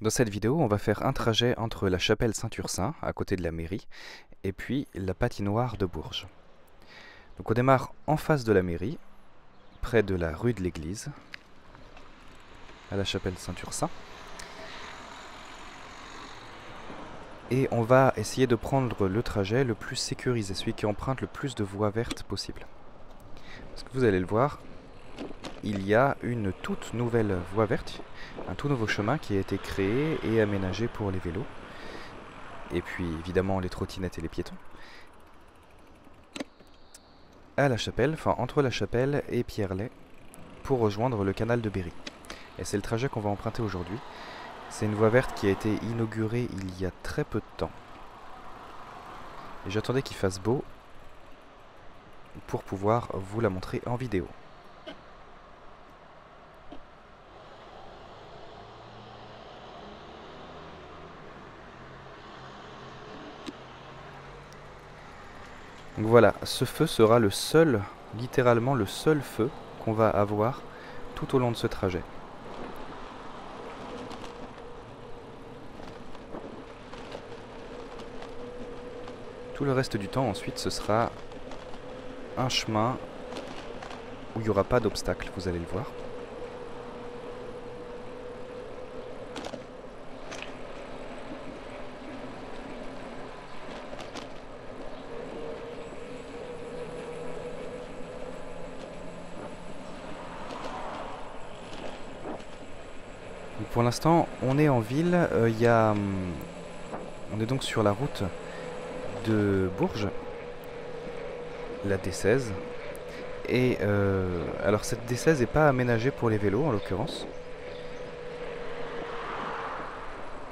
Dans cette vidéo, on va faire un trajet entre la chapelle Saint-Ursin, à côté de la mairie, et puis la patinoire de Bourges. Donc on démarre en face de la mairie, près de la rue de l'église, à la chapelle Saint-Ursin. Et on va essayer de prendre le trajet le plus sécurisé, celui qui emprunte le plus de voies vertes possible. Parce que vous allez le voir, il y a une toute nouvelle voie verte, un tout nouveau chemin qui a été créé et aménagé pour les vélos. Et puis évidemment les trottinettes et les piétons. À la chapelle, enfin entre la chapelle et Pierrelet, pour rejoindre le canal de Berry. Et c'est le trajet qu'on va emprunter aujourd'hui. C'est une voie verte qui a été inaugurée il y a très peu de temps. Et j'attendais qu'il fasse beau pour pouvoir vous la montrer en vidéo. Donc voilà, ce feu sera le seul, littéralement le seul feu qu'on va avoir tout au long de ce trajet. Tout le reste du temps ensuite ce sera un chemin où il n'y aura pas d'obstacle, vous allez le voir. Donc pour l'instant on est en ville, on est donc sur la route de Bourges, la D16. Et alors cette D16 n'est pas aménagée pour les vélos en l'occurrence.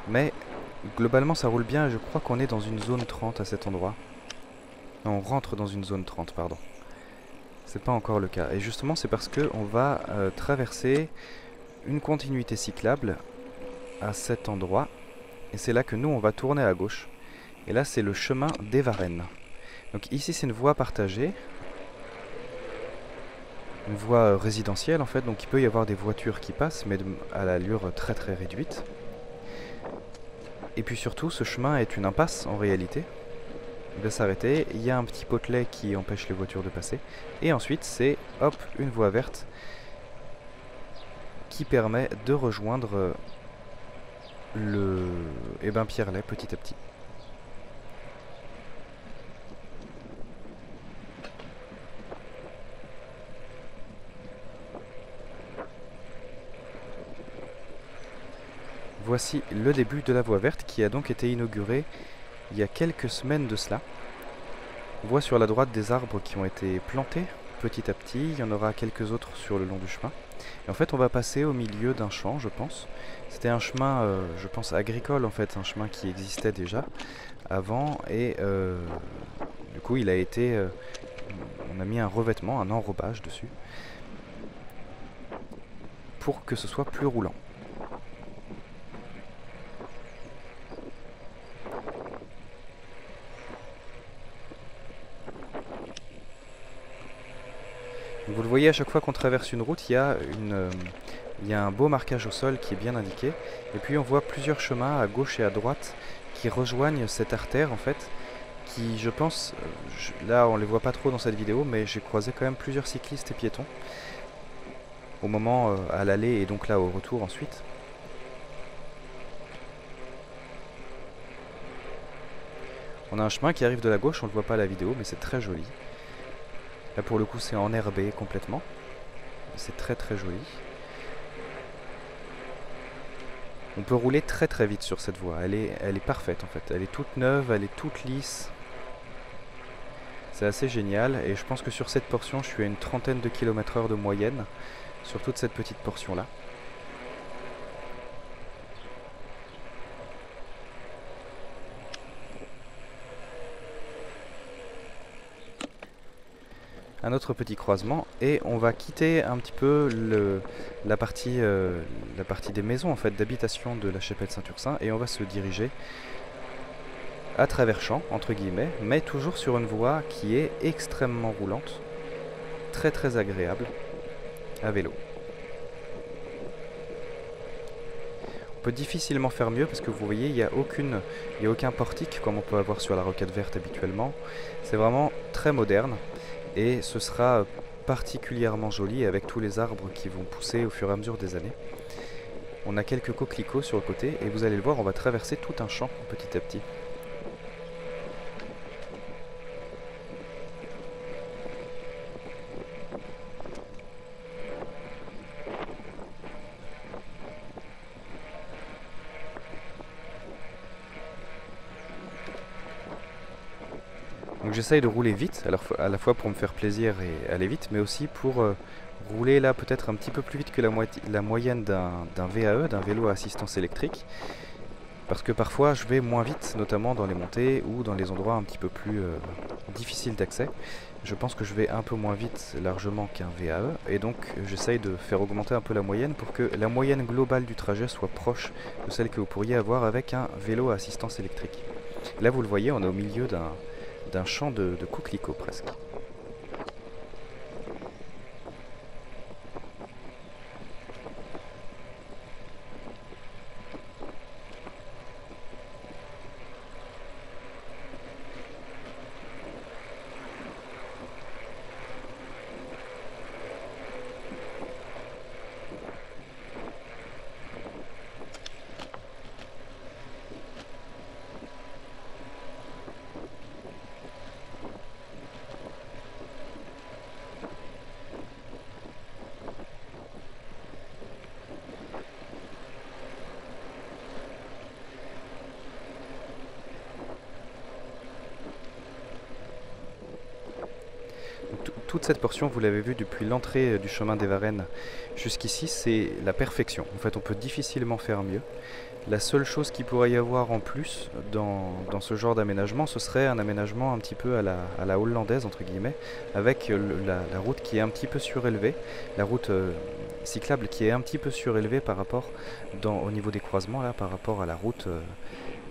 Mais globalement ça roule bien et je crois qu'on est dans une zone 30 à cet endroit. Non, on rentre dans une zone 30, pardon. C'est pas encore le cas. Et justement c'est parce qu'on va traverser une continuité cyclable à cet endroit. Et c'est là que nous on va tourner à gauche. Et là c'est le chemin des Varennes. Donc ici c'est une voie partagée. Une voie résidentielle en fait, donc il peut y avoir des voitures qui passent, mais à l'allure très très réduite. Et puis surtout, ce chemin est une impasse en réalité. Il va s'arrêter, il y a un petit potelet qui empêche les voitures de passer. Et ensuite, c'est, hop, une voie verte qui permet de rejoindre Pierrelet petit à petit. Voici le début de la voie verte qui a donc été inaugurée il y a quelques semaines de cela. On voit sur la droite des arbres qui ont été plantés petit à petit. Il y en aura quelques autres sur le long du chemin. Et en fait, on va passer au milieu d'un champ, je pense. C'était un chemin, je pense, agricole, en fait, un chemin qui existait déjà avant. Et du coup, il a été... on a mis un revêtement, un enrobage dessus, pour que ce soit plus roulant. Vous le voyez, à chaque fois qu'on traverse une route, il y a un beau marquage au sol qui est bien indiqué. Et puis on voit plusieurs chemins à gauche et à droite qui rejoignent cette artère en fait. Qui, je pense, là on les voit pas trop dans cette vidéo, mais j'ai croisé quand même plusieurs cyclistes et piétons. Au moment à l'aller et donc là au retour ensuite. On a un chemin qui arrive de la gauche, on le voit pas à la vidéo, mais c'est très joli. Là pour le coup c'est enherbé complètement. C'est très très joli. On peut rouler très très vite sur cette voie. Elle est parfaite en fait. Elle est toute neuve, elle est toute lisse. C'est assez génial. Et je pense que sur cette portion, je suis à une trentaine de km/h de moyenne. Sur toute cette petite portion là. Un autre petit croisement et on va quitter un petit peu la partie des maisons en fait d'habitation de la chapelle Saint-Ursin et on va se diriger à travers champs entre guillemets, mais toujours sur une voie qui est extrêmement roulante, très très agréable à vélo. peut difficilement faire mieux parce que vous voyez, il n'y a aucun portique comme on peut avoir sur la rocade verte habituellement. C'est vraiment très moderne et ce sera particulièrement joli avec tous les arbres qui vont pousser au fur et à mesure des années. On a quelques coquelicots sur le côté et vous allez le voir, on va traverser tout un champ petit à petit. Donc j'essaye de rouler vite, alors à la fois pour me faire plaisir et aller vite, mais aussi pour rouler là peut-être un petit peu plus vite que la moyenne d'un VAE, d'un vélo à assistance électrique. Parce que parfois je vais moins vite, notamment dans les montées ou dans les endroits un petit peu plus difficiles d'accès. Je pense que je vais un peu moins vite largement qu'un VAE, et donc j'essaye de faire augmenter un peu la moyenne pour que la moyenne globale du trajet soit proche de celle que vous pourriez avoir avec un vélo à assistance électrique. Là vous le voyez, on est au milieu d'un champ de coquelicots presque. Toute cette portion, vous l'avez vu depuis l'entrée du chemin des Varennes jusqu'ici, c'est la perfection. En fait, on peut difficilement faire mieux. La seule chose qu'il pourrait y avoir en plus dans ce genre d'aménagement, ce serait un aménagement un petit peu à la hollandaise, entre guillemets, avec la route qui est un petit peu surélevée, la route cyclable qui est un petit peu surélevée par rapport, au niveau des croisements, là, par rapport à la route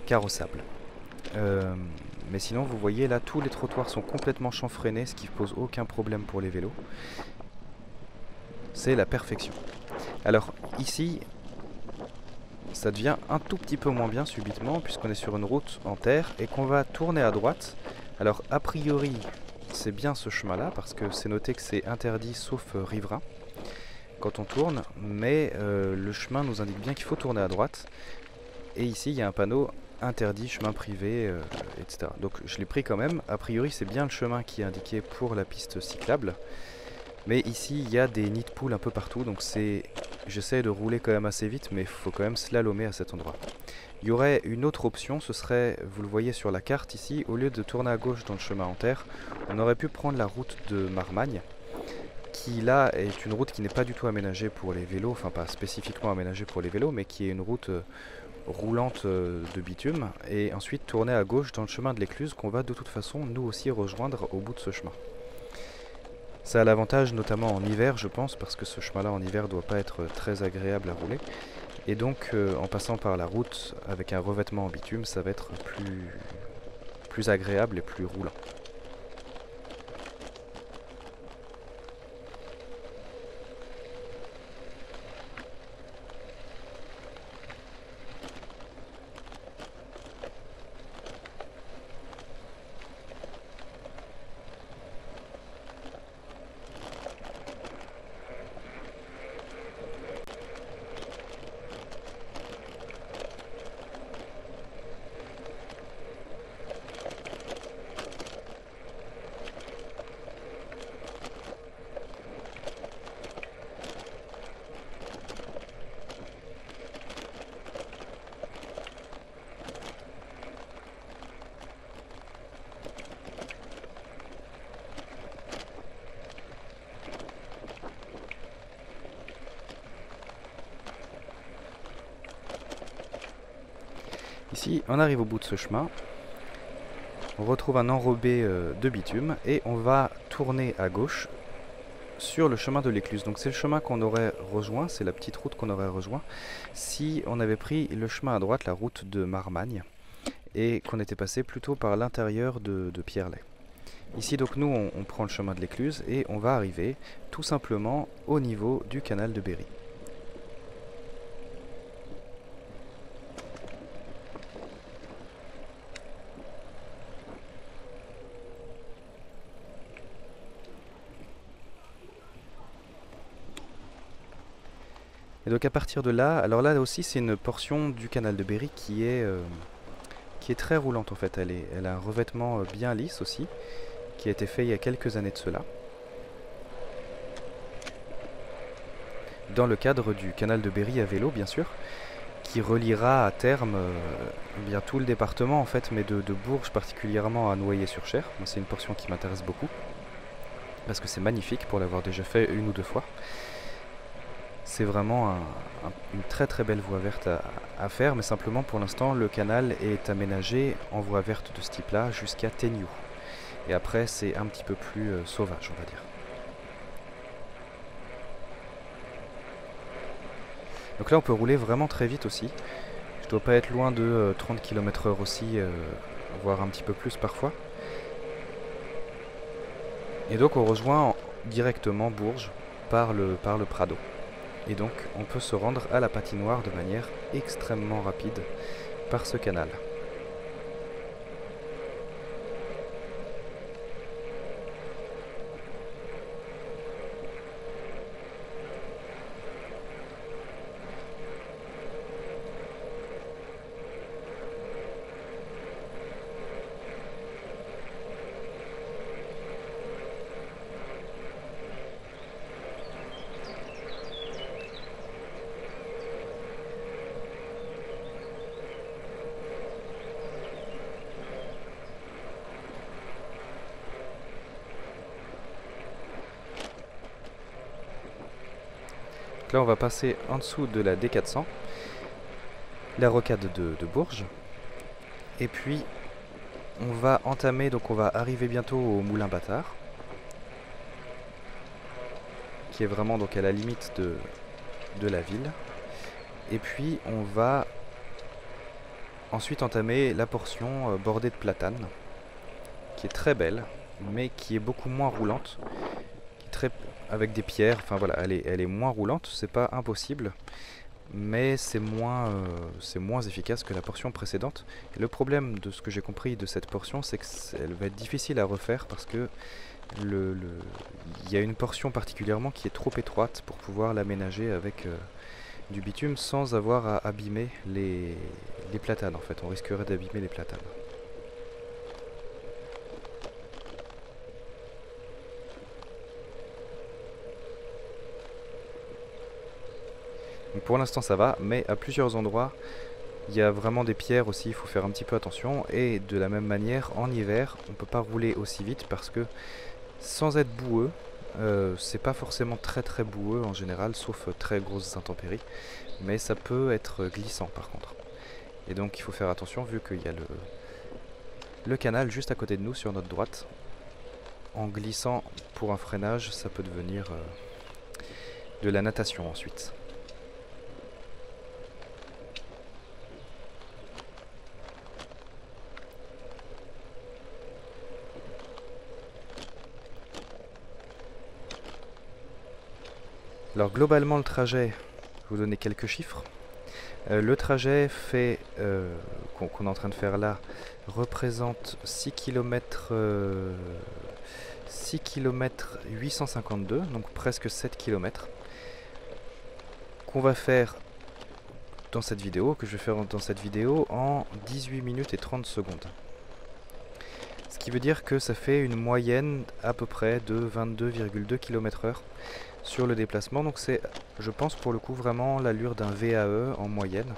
carrossable. Mais sinon vous voyez là tous les trottoirs sont complètement chanfreinés, ce qui pose aucun problème pour les vélos. C'est la perfection. Alors ici ça devient un tout petit peu moins bien subitement puisqu'on est sur une route en terre et qu'on va tourner à droite. Alors a priori c'est bien ce chemin là parce que c'est noté que c'est interdit sauf riverain quand on tourne, mais le chemin nous indique bien qu'il faut tourner à droite. Et ici il y a un panneau interdit, chemin privé, etc. Donc je l'ai pris quand même. A priori c'est bien le chemin qui est indiqué pour la piste cyclable. Mais ici il y a des nids de poules un peu partout. Donc j'essaie de rouler quand même assez vite, mais il faut quand même slalomer à cet endroit. Il y aurait une autre option, ce serait, vous le voyez sur la carte ici, au lieu de tourner à gauche dans le chemin en terre, on aurait pu prendre la route de Marmagne, qui là est une route qui n'est pas du tout aménagée pour les vélos, enfin pas spécifiquement aménagée pour les vélos, mais qui est une route roulante de bitume, et ensuite tourner à gauche dans le chemin de l'écluse qu'on va de toute façon nous aussi rejoindre au bout de ce chemin. Ça a l'avantage notamment en hiver je pense, parce que ce chemin là en hiver doit pas être très agréable à rouler, et donc en passant par la route avec un revêtement en bitume ça va être plus agréable et plus roulant. Ici, on arrive au bout de ce chemin, on retrouve un enrobé de bitume et on va tourner à gauche sur le chemin de l'écluse. Donc c'est le chemin qu'on aurait rejoint, c'est la petite route qu'on aurait rejoint si on avait pris le chemin à droite, la route de Marmagne, et qu'on était passé plutôt par l'intérieur de Pierrelet. Ici donc nous on prend le chemin de l'écluse et on va arriver tout simplement au niveau du canal de Berry. Et donc à partir de là, alors là aussi c'est une portion du canal de Berry qui est très roulante en fait. Elle a un revêtement bien lisse aussi, qui a été fait il y a quelques années de cela, dans le cadre du canal de Berry à vélo bien sûr, qui reliera à terme bien tout le département en fait, mais de Bourges particulièrement à Noyer-sur-Cher. Moi c'est une portion qui m'intéresse beaucoup, parce que c'est magnifique pour l'avoir déjà fait une ou deux fois. C'est vraiment une très très belle voie verte à faire, mais simplement pour l'instant le canal est aménagé en voie verte de ce type là jusqu'à Téniou. Et après c'est un petit peu plus sauvage on va dire. Donc là on peut rouler vraiment très vite aussi. Je dois pas être loin de 30 km/h aussi, voire un petit peu plus parfois. Et donc on rejoint directement Bourges par le Prado. Et donc on peut se rendre à la patinoire de manière extrêmement rapide par ce canal. Là on va passer en dessous de la D400, la rocade de Bourges, et puis on va entamer, donc on va arriver bientôt au Moulin Bâtard, qui est vraiment donc à la limite de la ville, et puis on va ensuite entamer la portion bordée de platanes, qui est très belle, mais qui est beaucoup moins roulante, avec des pierres, enfin voilà, elle est moins roulante, c'est pas impossible, mais c'est moins efficace que la portion précédente. Et le problème de ce que j'ai compris de cette portion, c'est qu'elle va être difficile à refaire parce que il y a une portion particulièrement qui est trop étroite pour pouvoir l'aménager avec du bitume sans avoir à abîmer les platanes en fait. On risquerait d'abîmer les platanes. Donc pour l'instant ça va, mais à plusieurs endroits il y a vraiment des pierres aussi, il faut faire un petit peu attention. Et de la même manière, en hiver, on ne peut pas rouler aussi vite parce que sans être boueux, c'est pas forcément très très boueux en général, sauf très grosses intempéries, mais ça peut être glissant par contre. Et donc il faut faire attention vu qu'il y a le canal juste à côté de nous sur notre droite. En glissant pour un freinage, ça peut devenir de la natation ensuite. Alors globalement le trajet, je vais vous donner quelques chiffres. Le trajet fait qu'on est en train de faire là représente 6 km 852, donc presque 7 km, qu'on va faire dans cette vidéo, que je vais faire dans cette vidéo en 18 minutes et 30 secondes. Ce qui veut dire que ça fait une moyenne à peu près de 22,2 km/h sur le déplacement. Donc c'est, je pense pour le coup, vraiment l'allure d'un VAE en moyenne.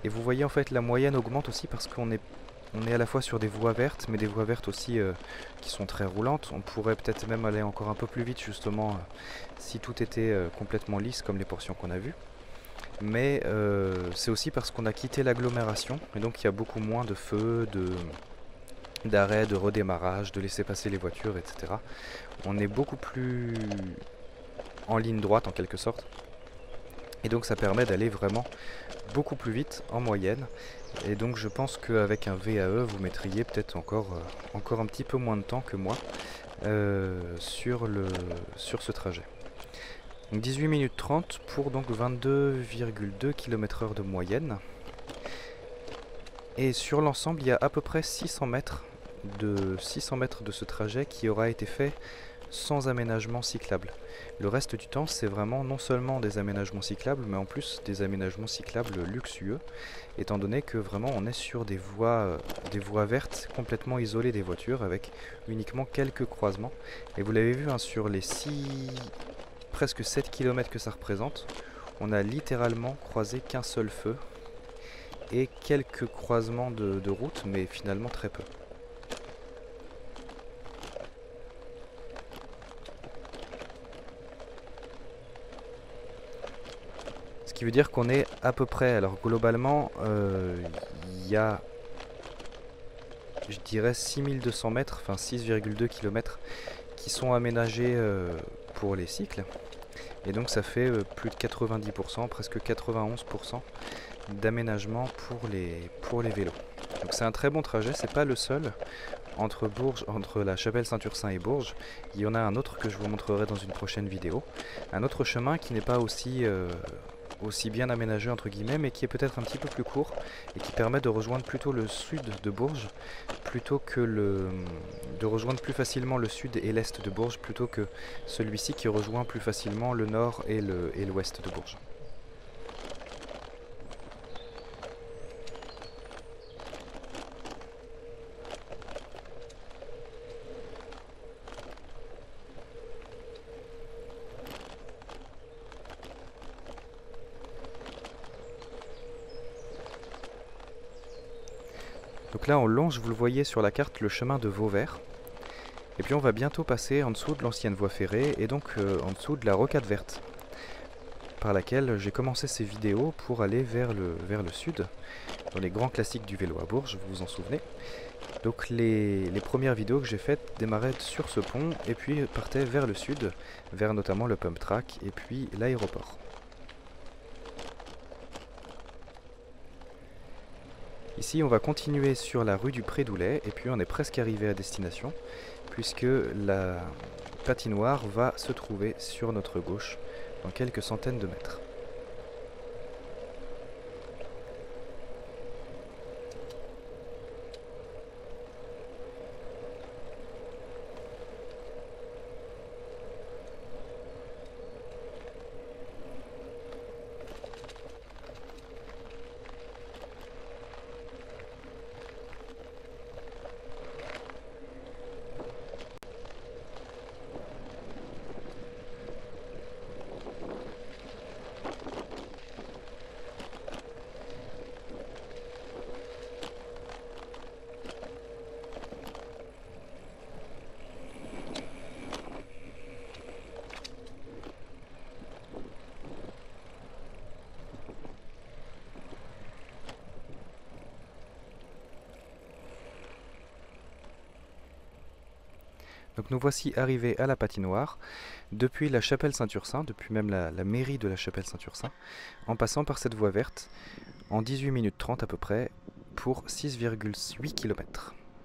Et vous voyez en fait la moyenne augmente aussi parce qu'on est à la fois sur des voies vertes, mais des voies vertes aussi qui sont très roulantes. On pourrait peut-être même aller encore un peu plus vite justement si tout était complètement lisse comme les portions qu'on a vues. Mais c'est aussi parce qu'on a quitté l'agglomération et donc il y a beaucoup moins de feux, d'arrêt, de redémarrage, de laisser passer les voitures, etc. On est beaucoup plus en ligne droite en quelque sorte. Et donc ça permet d'aller vraiment beaucoup plus vite en moyenne. Et donc je pense qu'avec un VAE, vous mettriez peut-être encore un petit peu moins de temps que moi sur ce trajet. Donc 18 minutes 30 pour donc 22,2 km/h de moyenne. Et sur l'ensemble, il y a à peu près 600 mètres de ce trajet qui aura été fait sans aménagement cyclable. Le reste du temps, c'est vraiment non seulement des aménagements cyclables, mais en plus des aménagements cyclables luxueux, étant donné que vraiment on est sur des voies vertes complètement isolées des voitures, avec uniquement quelques croisements. Et vous l'avez vu, hein, sur les presque 7 km que ça représente, on a littéralement croisé qu'un seul feu, et quelques croisements de route, mais finalement très peu. Ce qui veut dire qu'on est à peu près, alors globalement, il y a, je dirais, 6200 mètres, enfin 6,2 km, qui sont aménagés pour les cycles. Et donc ça fait plus de 90%, presque 91% d'aménagement pour les vélos. Donc c'est un très bon trajet, c'est pas le seul. Entre la chapelle Saint-Ursin et Bourges, il y en a un autre que je vous montrerai dans une prochaine vidéo. Un autre chemin qui n'est pas aussi bien aménagé entre guillemets, mais qui est peut-être un petit peu plus court et qui permet de rejoindre plutôt le sud de Bourges plutôt que de rejoindre plus facilement le sud et l'est de Bourges plutôt que celui-ci qui rejoint plus facilement le nord et l'ouest de Bourges. Donc là on longe, vous le voyez sur la carte, le chemin de Vauvert. Et puis on va bientôt passer en dessous de l'ancienne voie ferrée et donc en dessous de la rocade verte, par laquelle j'ai commencé ces vidéos pour aller vers le sud, dans les grands classiques du vélo à Bourges, vous vous en souvenez. Donc les premières vidéos que j'ai faites démarraient sur ce pont et puis partaient vers le sud, vers notamment le pump track et puis l'aéroport. Ici on va continuer sur la rue du Pré-Doulet et puis on est presque arrivé à destination puisque la patinoire va se trouver sur notre gauche dans quelques centaines de mètres. Donc nous voici arrivés à la patinoire, depuis la chapelle Saint-Ursin, depuis même la mairie de la chapelle Saint-Ursin, en passant par cette voie verte, en 18 minutes 30 à peu près, pour 6,8 km.